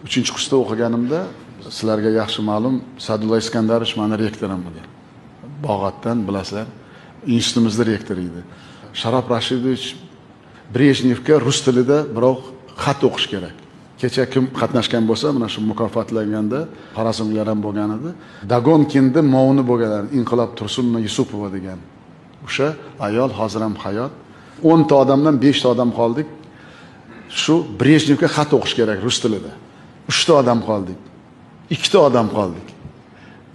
3-kursda o'qiganimda sizlarga yaxshi ma'lum, Sadulla Iskandarovich meni rektorim edi. Bog'otdan bilasizlar, institutimizda rektor edi. Sharof Rashidovich Brejnevga rus tilida biroq xat o'qish kerak. Kecha kim qatnashgan bo'lsa, mana shu mukofotlanganda xorazmliklar ham bo'lgan edi. Dagonkinda movuni bo'lganlar, Inqilob Tursunova Yusupova degan. O'sha ayol hozir ham hayot. 10 ta odamdan 5 ta odam qoldik. Shu Brejnevga xat o'qish kerak rus tilida. 3 ta odam qoldik. 2 ta odam qoldik.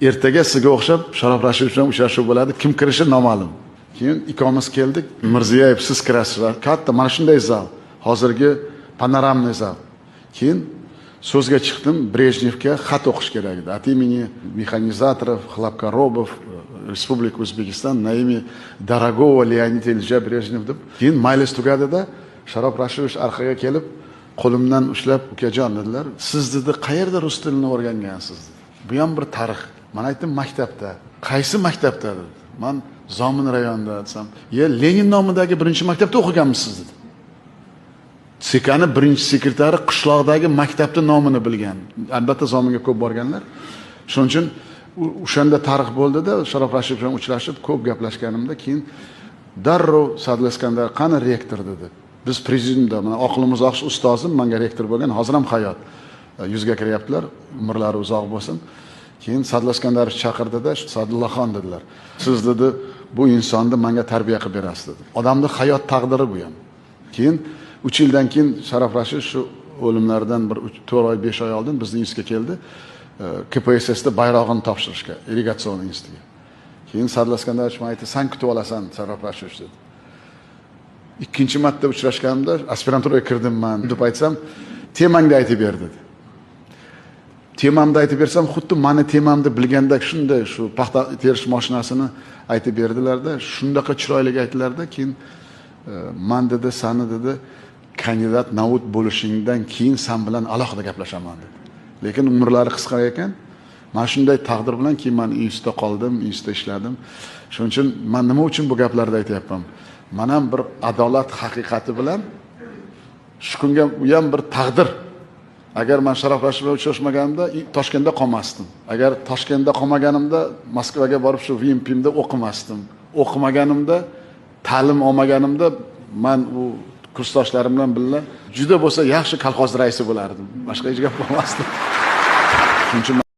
Ertaga sizga o'xshab Sharof Rashidov bilan uchrashuv bo'ladi. Kim kirishi noma'lum. Keyin ikkomiz keldik. Mirziyoyev siz kirasiz. Katta mana shunday zal. Hozirgi panoramniy zal. Keyin so'zga chiqdim, Brejnevga xat o'qish kerak edi. От имени механизаторов, хлопкоробов Республики O'zbekiston на имя дорогого Леонида Ильича Брежнев deb. Keyin maylis tugadida Sharof Rashidovich orqaga kelib, qo'limdan ushlab, "Ukajon" dedilar. "Siz dedi, qayerda rus tilini o'rgangansiz?" dedi. Bu ham bir tarix. Men aytdim, "Maktabda." "Qaysi maktabda?" dedi. "Men Zomin rayonida" desam, "Ye, Lenin nomidagi birinchi maktabda o'qiganmisiz?" dedi. Sekani birinchi sekretari qishloqdagi maktabning nomini bilgan. Albatta Zominga ko'p borganlar. Shuning uchun o'shanda tarix bo'ldi-da, Sharof Rashidov bilan uchrashib, ko'p gaplashganimda keyin darrov Sadulla Iskandar qani rektor dedi. Biz prezidiumda, mana oqilimiz oqish ustozim menga rektor bo'lgan, hozir ham hayot. Yuzga kiryaptilar, umrlari uzoq bo'lsin. Keyin Sadulla Iskandarovich chaqirdi-da, "Sadullaxon" dedilar. "Siz dedi, bu insonni menga tarbiya qilib berasiz" dedi. Odamning hayot taqdiri bu ham. Keyin 3 yildan keyin Sharof Rashidov shu o'limlaridan bir 4 oy 5 oy oldin bizning institutga keldi. KPSSda bayrog'ini topshirishga, irrigatsion institutga. Keyin Sadulla Iskandarovich aytdi, "Sen kutib olasan, Sharof Rashidov" dedi. Ikkinchi marta uchrashganimda aspiranturaga kirdimman deb aytsam, "Temangni aytib ber" dedi. Temamni aytib bersam, xuddi meni temamni bilgandek shunday shu paxta terish mashinasini aytib berdilar-da, shundaqa chiroyli aytdilar-da, keyin "Men dedi, seni dedi, kandidat navut bo'lishingdan keyin sen bilan alohida gaplashaman" dedi. Lekin umrlari qisqa ekan. Men shunday taqdir bilan keyin men institutda qoldim, institutda ishladim. Shuning uchun men nima uchun bu gaplarni aytyapman? Men ham bir adolat haqiqati bilan shu kunga u ham bir taqdir. Agar men Sharof Rashidov bilan uchrashmaganimda Toshkentda qolmasdim. Agar Toshkentda qolmaganimda Moskvaga borib shu VMPimda o'qimasdim. O'qimaganimda, ta'lim olmaganimda men u kursdoshlarim bilan birga juda bo'lsa yaxshi kolxoz raisi bo'lardim. Boshqa hech gap bo'lmasdi. Chunki